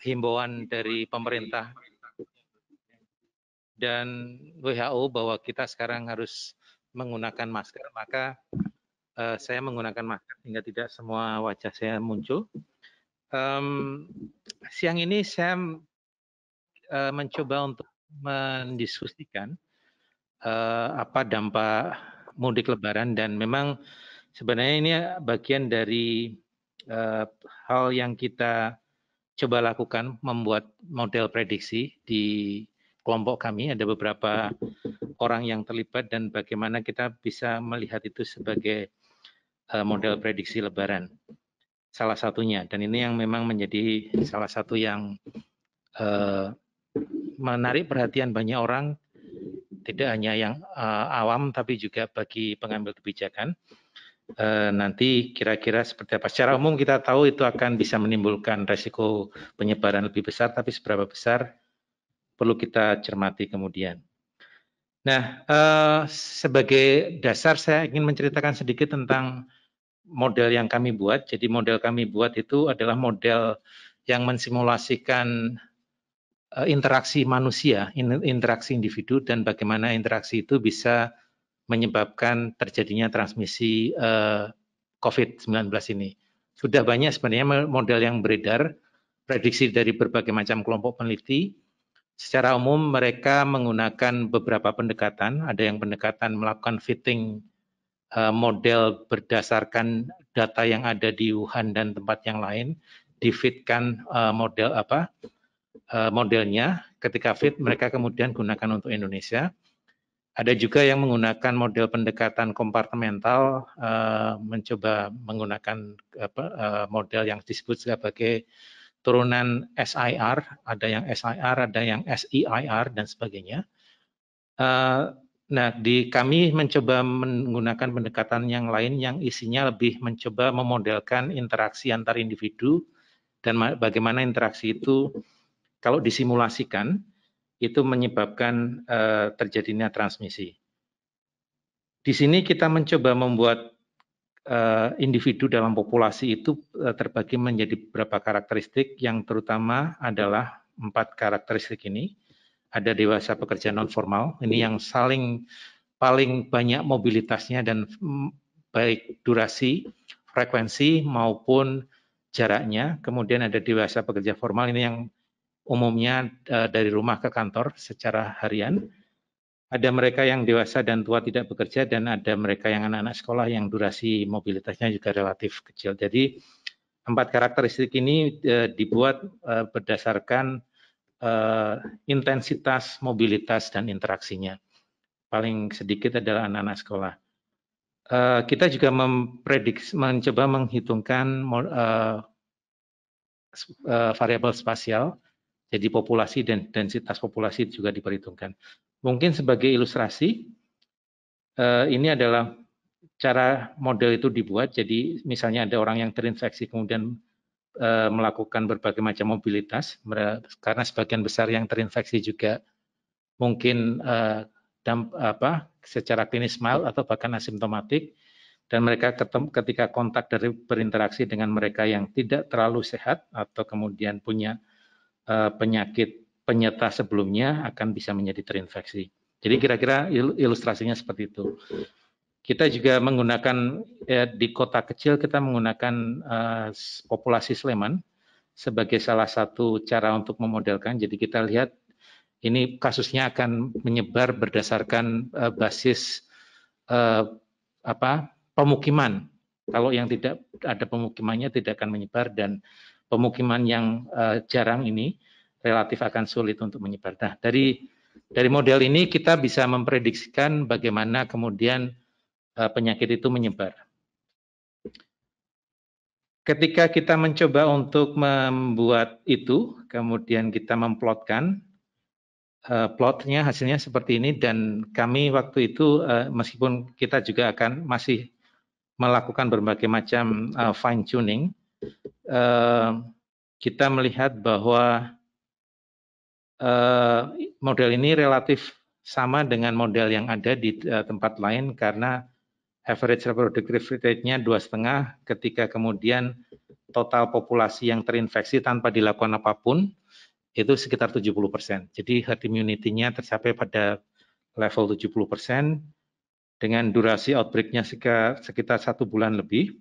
himbauan dari pemerintah dan WHO bahwa kita sekarang harus menggunakan masker, maka saya menggunakan masker hingga tidak semua wajah saya muncul. Siang ini saya mencoba untuk mendiskusikan apa dampak mudik Lebaran, dan memang sebenarnya ini bagian dari hal yang kita coba lakukan, membuat model prediksi di kelompok kami. Ada beberapa orang yang terlibat dan bagaimana kita bisa melihat itu sebagai model prediksi Lebaran. Salah satunya, dan ini yang memang menjadi salah satu yang menarik perhatian banyak orang, tidak hanya yang awam tapi juga bagi pengambil kebijakan. Nanti kira-kira seperti apa. Secara umum kita tahu itu akan bisa menimbulkan resiko penyebaran lebih besar, tapi seberapa besar perlu kita cermati kemudian. Nah, sebagai dasar saya ingin menceritakan sedikit tentang model yang kami buat. Jadi model kami buat itu adalah model yang mensimulasikan interaksi manusia, interaksi individu, dan bagaimana interaksi itu bisa menyebabkan terjadinya transmisi COVID-19 ini. Sudah banyak sebenarnya model yang beredar, prediksi dari berbagai macam kelompok peneliti. Secara umum mereka menggunakan beberapa pendekatan, ada yang pendekatan melakukan fitting model berdasarkan data yang ada di Wuhan dan tempat yang lain, difitkan modelnya, ketika fit mereka kemudian gunakan untuk Indonesia. Ada juga yang menggunakan model pendekatan kompartemental, mencoba menggunakan model yang disebut sebagai turunan SIR, ada yang SIR, ada yang SEIR, dan sebagainya. Nah, kami mencoba menggunakan pendekatan yang lain yang isinya lebih mencoba memodelkan interaksi antar individu dan bagaimana interaksi itu kalau disimulasikan itu menyebabkan terjadinya transmisi. Di sini kita mencoba membuat individu dalam populasi itu terbagi menjadi beberapa karakteristik, yang terutama adalah 4 karakteristik ini. Ada dewasa pekerja non formal, ini yang paling banyak mobilitasnya dan baik durasi, frekuensi maupun jaraknya. Kemudian ada dewasa pekerja formal, ini yang umumnya dari rumah ke kantor secara harian. Ada mereka yang dewasa dan tua tidak bekerja, dan ada mereka yang anak-anak sekolah yang durasi mobilitasnya juga relatif kecil. Jadi 4 karakteristik ini dibuat berdasarkan intensitas, mobilitas, dan interaksinya. Paling sedikit adalah anak-anak sekolah. Kita juga mencoba menghitungkan variabel spasial, jadi populasi dan densitas populasi juga diperhitungkan. Mungkin sebagai ilustrasi, ini adalah cara model itu dibuat. Jadi misalnya ada orang yang terinfeksi kemudian melakukan berbagai macam mobilitas, karena sebagian besar yang terinfeksi juga mungkin secara klinis mild atau bahkan asimptomatik, dan mereka ketika kontak dari berinteraksi dengan mereka yang tidak terlalu sehat atau kemudian punya penyakit penyerta sebelumnya akan bisa menjadi terinfeksi. Jadi kira-kira ilustrasinya seperti itu. Kita juga menggunakan di kota kecil, kita menggunakan populasi Sleman sebagai salah satu cara untuk memodelkan. Jadi kita lihat ini kasusnya akan menyebar berdasarkan basis pemukiman. Kalau yang tidak ada pemukimannya tidak akan menyebar, dan pemukiman yang jarang ini relatif akan sulit untuk menyebar. Nah, dari model ini kita bisa memprediksikan bagaimana kemudian penyakit itu menyebar. Ketika kita mencoba untuk membuat itu, kemudian kita memplotkan, plotnya hasilnya seperti ini, dan kami waktu itu meskipun kita juga akan masih melakukan berbagai macam fine tuning, kita melihat bahwa model ini relatif sama dengan model yang ada di tempat lain, karena average reproductive rate-nya 2,5, ketika kemudian total populasi yang terinfeksi tanpa dilakukan apapun itu sekitar 70%. Jadi herd immunity-nya tercapai pada level 70% dengan durasi outbreak-nya sekitar 1 bulan lebih.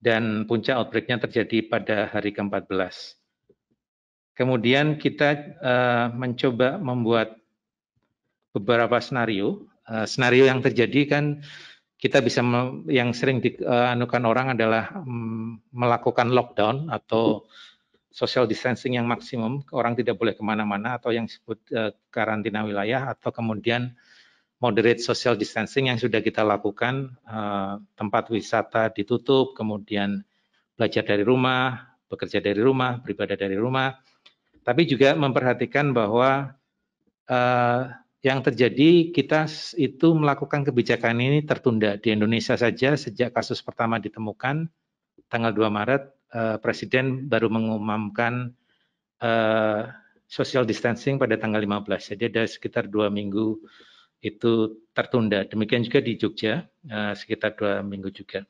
Dan puncak outbreak-nya terjadi pada hari ke-14. Kemudian kita mencoba membuat beberapa skenario. Skenario yang terjadi kan kita bisa yang sering dianukan orang adalah melakukan lockdown atau social distancing yang maksimum, orang tidak boleh kemana-mana atau yang disebut karantina wilayah, atau kemudian moderate social distancing yang sudah kita lakukan, tempat wisata ditutup, kemudian belajar dari rumah, bekerja dari rumah, beribadah dari rumah, tapi juga memperhatikan bahwa yang terjadi kita itu melakukan kebijakan ini tertunda. Di Indonesia saja sejak kasus pertama ditemukan tanggal 2 Maret, Presiden baru mengumumkan social distancing pada tanggal 15. Jadi ada sekitar 2 minggu itu tertunda. Demikian juga di Jogja, sekitar 2 minggu juga.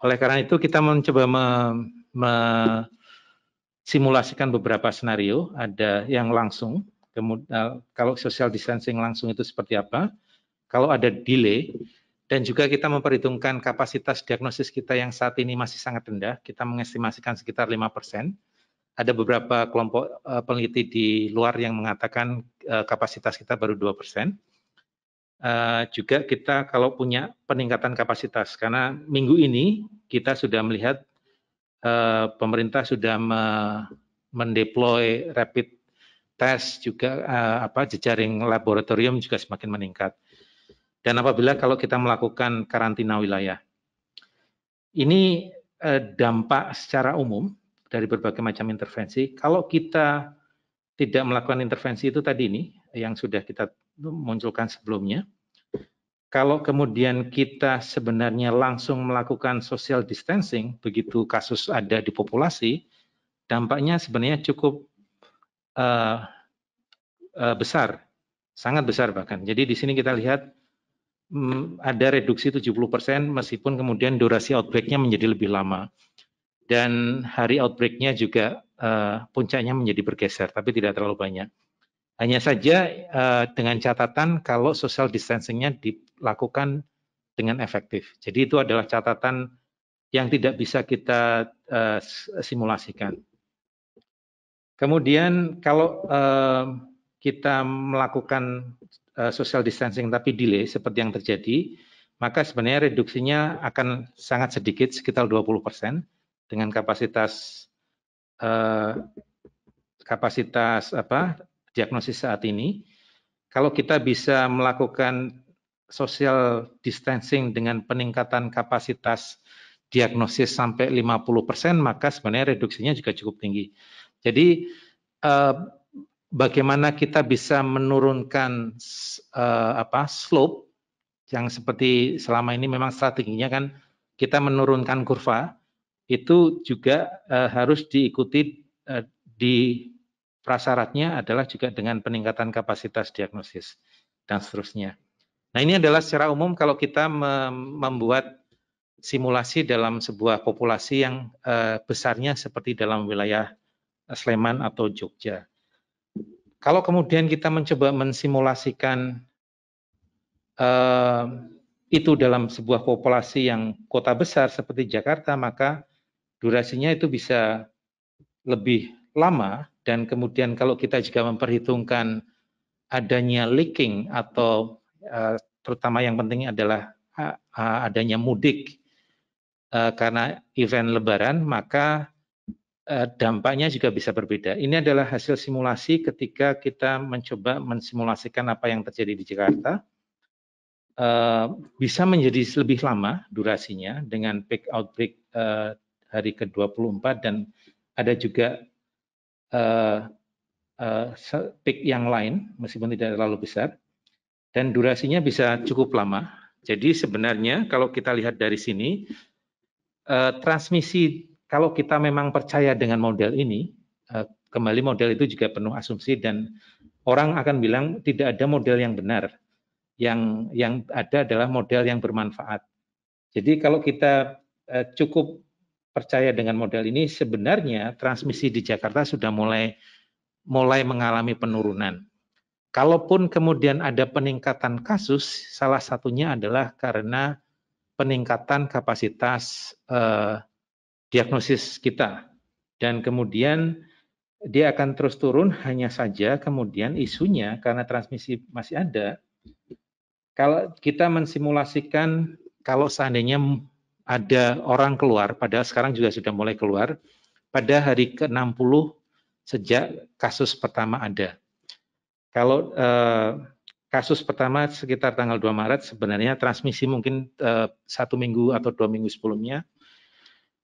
Oleh karena itu kita mencoba simulasikan beberapa skenario, ada yang langsung, kemudian kalau social distancing langsung itu seperti apa, kalau ada delay, dan juga kita memperhitungkan kapasitas diagnosis kita yang saat ini masih sangat rendah, kita mengestimasikan sekitar 5%. Ada beberapa kelompok peneliti di luar yang mengatakan kapasitas kita baru 2%. Juga kita kalau punya peningkatan kapasitas, karena minggu ini kita sudah melihat pemerintah sudah mendeploy rapid test juga, jejaring laboratorium juga semakin meningkat. Dan apabila kalau kita melakukan karantina wilayah, ini dampak secara umum dari berbagai macam intervensi. Kalau kita tidak melakukan intervensi itu tadi ini, yang sudah kita munculkan sebelumnya, kalau kemudian kita sebenarnya langsung melakukan social distancing, begitu kasus ada di populasi, dampaknya sebenarnya cukup besar, sangat besar bahkan. Jadi di sini kita lihat ada reduksi 70% meskipun kemudian durasi outbreak-nya menjadi lebih lama. Dan hari outbreak-nya juga puncaknya menjadi bergeser, tapi tidak terlalu banyak. Hanya saja dengan catatan kalau social distancing-nya dilakukan dengan efektif. Jadi itu adalah catatan yang tidak bisa kita simulasikan. Kemudian kalau kita melakukan social distancing tapi delay seperti yang terjadi, maka sebenarnya reduksinya akan sangat sedikit, sekitar 20% dengan kapasitas diagnosis saat ini. Kalau kita bisa melakukan social distancing dengan peningkatan kapasitas diagnosis sampai 50%, maka sebenarnya reduksinya juga cukup tinggi. Jadi bagaimana kita bisa menurunkan slope yang seperti selama ini memang strateginya kan kita menurunkan kurva, itu juga harus diikuti di prasyaratnya adalah juga dengan peningkatan kapasitas diagnosis dan seterusnya. Nah, ini adalah secara umum kalau kita membuat simulasi dalam sebuah populasi yang besarnya seperti dalam wilayah Sleman atau Jogja. Kalau kemudian kita mencoba mensimulasikan itu dalam sebuah populasi yang kota besar seperti Jakarta, maka durasinya itu bisa lebih lama. Dan kemudian kalau kita juga memperhitungkan adanya leaking atau terutama yang penting adalah adanya mudik karena event Lebaran, maka dampaknya juga bisa berbeda. Ini adalah hasil simulasi ketika kita mencoba mensimulasikan apa yang terjadi di Jakarta. Bisa menjadi lebih lama durasinya dengan peak outbreak hari ke-24 dan ada juga peak yang lain meskipun tidak terlalu besar dan durasinya bisa cukup lama. Jadi sebenarnya kalau kita lihat dari sini transmisi, kalau kita memang percaya dengan model ini, kembali model itu juga penuh asumsi dan orang akan bilang tidak ada model yang benar, yang ada adalah model yang bermanfaat. Jadi kalau kita cukup percaya dengan model ini, sebenarnya transmisi di Jakarta sudah mulai mengalami penurunan. Kalaupun kemudian ada peningkatan kasus, salah satunya adalah karena peningkatan kapasitas diagnosis kita. Dan kemudian dia akan terus turun, hanya saja kemudian isunya karena transmisi masih ada. Kalau kita mensimulasikan, kalau seandainya ada orang keluar, padahal sekarang juga sudah mulai keluar, pada hari ke-60 sejak kasus pertama ada. Kalau kasus pertama sekitar tanggal 2 Maret, sebenarnya transmisi mungkin 1 minggu atau 2 minggu sebelumnya,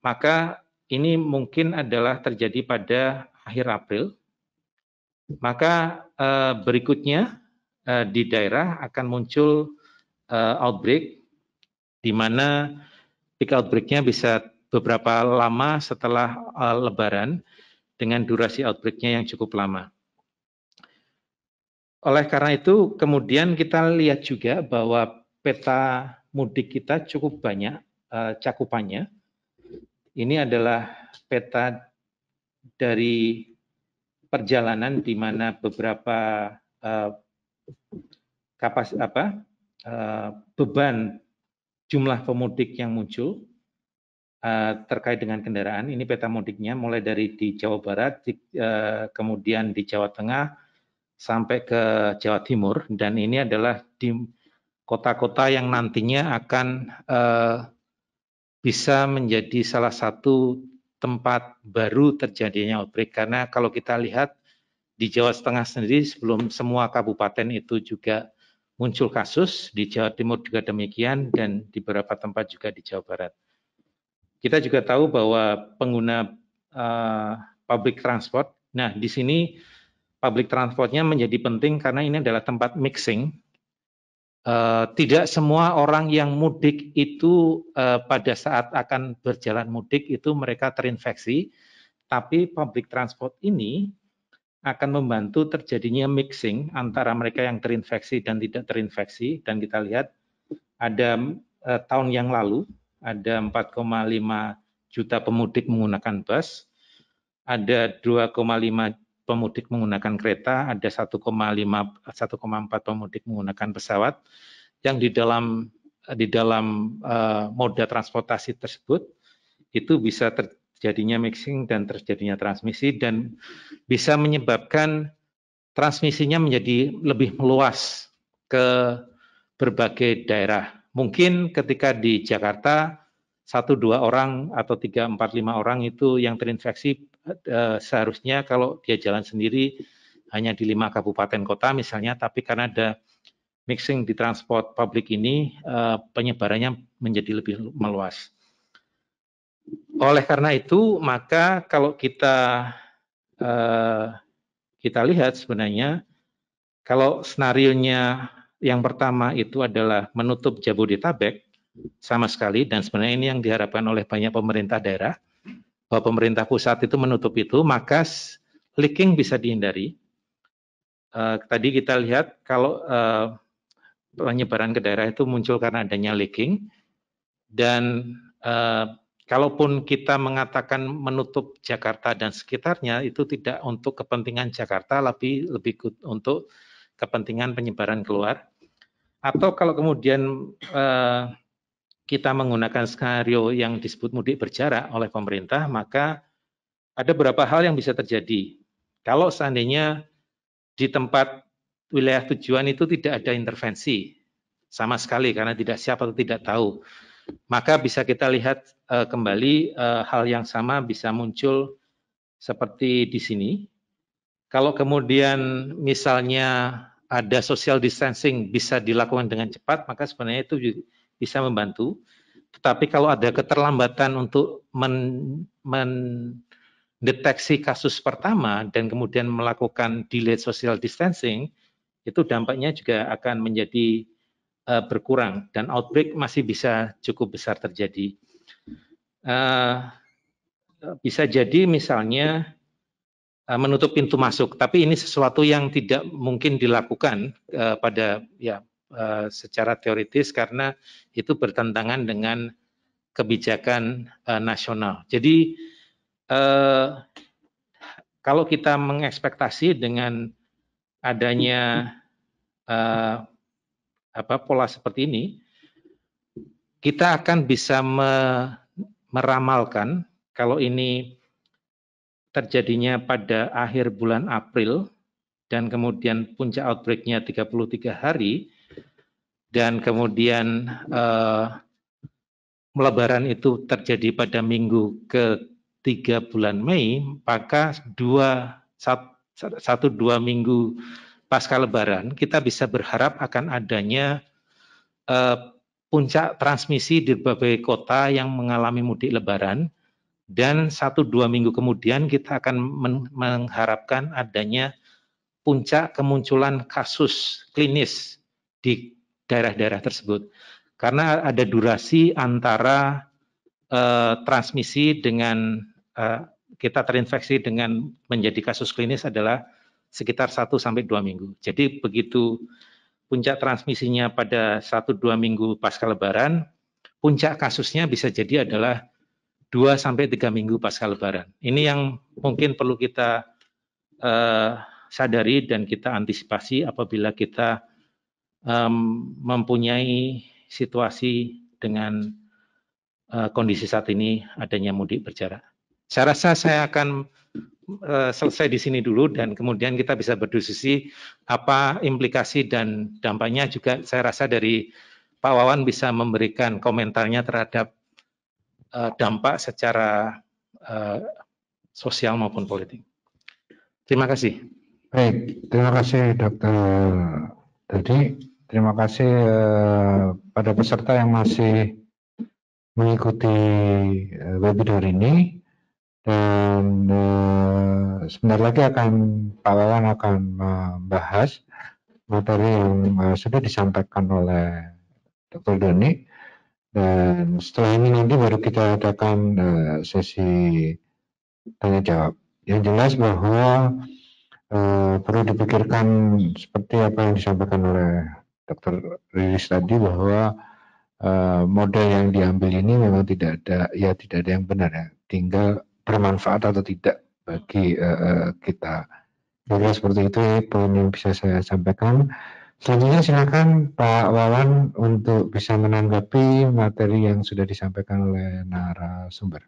maka ini mungkin adalah terjadi pada akhir April. Maka berikutnya di daerah akan muncul outbreak, di mana peak outbreak-nya bisa beberapa lama setelah Lebaran, dengan durasi outbreak-nya yang cukup lama. Oleh karena itu, kemudian kita lihat juga bahwa peta mudik kita cukup banyak cakupannya. Ini adalah peta dari perjalanan di mana beberapa beban jumlah pemudik yang muncul terkait dengan kendaraan. Ini peta mudiknya mulai dari di Jawa Barat, kemudian di Jawa Tengah, sampai ke Jawa Timur, dan ini adalah di kota-kota yang nantinya akan bisa menjadi salah satu tempat baru terjadinya outbreak. Karena kalau kita lihat di Jawa Tengah sendiri, sebelum semua kabupaten itu juga muncul kasus, di Jawa Timur juga demikian, dan di beberapa tempat juga di Jawa Barat. Kita juga tahu bahwa pengguna public transport, nah di sini public transportnya menjadi penting karena ini adalah tempat mixing. Tidak semua orang yang mudik itu pada saat akan berjalan mudik itu mereka terinfeksi, tapi public transport ini akan membantu terjadinya mixing antara mereka yang terinfeksi dan tidak terinfeksi. Dan kita lihat ada tahun yang lalu ada 4,5 juta pemudik menggunakan bus, ada 2,5 pemudik menggunakan kereta, ada 1,4 pemudik menggunakan pesawat, yang di dalam moda transportasi tersebut itu bisa terjadinya mixing dan terjadinya transmisi, dan bisa menyebabkan transmisinya menjadi lebih meluas ke berbagai daerah. Mungkin ketika di Jakarta 1-2 orang atau 3-4-5 orang itu yang terinfeksi, seharusnya kalau dia jalan sendiri hanya di 5 kabupaten kota misalnya, tapi karena ada mixing di transport publik ini, penyebarannya menjadi lebih meluas. Oleh karena itu, maka kalau kita lihat sebenarnya, kalau skenarionya yang pertama itu adalah menutup Jabodetabek sama sekali, dan sebenarnya ini yang diharapkan oleh banyak pemerintah daerah, bahwa pemerintah pusat itu menutup itu, maka leaking bisa dihindari. Tadi kita lihat kalau penyebaran ke daerah itu muncul karena adanya leaking, dan kalaupun kita mengatakan menutup Jakarta dan sekitarnya, itu tidak untuk kepentingan Jakarta, lebih untuk kepentingan penyebaran keluar. Atau kalau kemudian kita menggunakan skenario yang disebut mudik berjarak oleh pemerintah, maka ada beberapa hal yang bisa terjadi. Kalau seandainya di tempat wilayah tujuan itu tidak ada intervensi sama sekali karena tidak siap atau tidak tahu, maka bisa kita lihat kembali hal yang sama bisa muncul seperti di sini. Kalau kemudian misalnya ada social distancing bisa dilakukan dengan cepat, maka sebenarnya itu bisa membantu. Tetapi kalau ada keterlambatan untuk mendeteksi kasus pertama dan kemudian melakukan delayed social distancing, itu dampaknya juga akan menjadi berkurang dan outbreak masih bisa cukup besar terjadi. Bisa jadi misalnya menutup pintu masuk, tapi ini sesuatu yang tidak mungkin dilakukan secara teoritis karena itu bertentangan dengan kebijakan nasional. Jadi kalau kita mengekspektasi dengan adanya pola seperti ini, kita akan bisa meramalkan kalau ini terjadinya pada akhir bulan April dan kemudian puncak outbreak-nya 33 hari dan kemudian Lebaran itu terjadi pada minggu ke-3 bulan Mei, maka 1-2 minggu pasca Lebaran kita bisa berharap akan adanya puncak transmisi di berbagai kota yang mengalami mudik Lebaran, dan 1-2 minggu kemudian kita akan mengharapkan adanya puncak kemunculan kasus klinis di daerah-daerah tersebut. Karena ada durasi antara transmisi dengan kita terinfeksi dengan menjadi kasus klinis adalah sekitar 1-2 minggu. Jadi begitu puncak transmisinya pada 1-2 minggu pasca Lebaran, puncak kasusnya bisa jadi adalah 2-3 minggu pasca Lebaran. Ini yang mungkin perlu kita sadari dan kita antisipasi apabila kita mempunyai situasi dengan kondisi saat ini adanya mudik berjarak. Saya rasa saya akan selesai di sini dulu dan kemudian kita bisa berdiskusi apa implikasi dan dampaknya juga. Saya rasa dari Pak Wawan bisa memberikan komentarnya terhadap dampak secara sosial maupun politik. Terima kasih. Baik, terima kasih Dr. Dodi. Terima kasih pada peserta yang masih mengikuti webinar ini. Dan sebentar lagi Pak Wawan akan membahas materi yang sudah disampaikan oleh Dr. Doni, dan setelah ini nanti baru kita adakan sesi tanya jawab. Yang jelas bahwa perlu dipikirkan seperti apa yang disampaikan oleh Dr. Riris tadi, bahwa model yang diambil ini memang tidak ada yang benar ya, tinggal bermanfaat atau tidak bagi kita. Jadi seperti itu poin yang bisa saya sampaikan. Selanjutnya silakan Pak Wawan untuk bisa menanggapi materi yang sudah disampaikan oleh narasumber.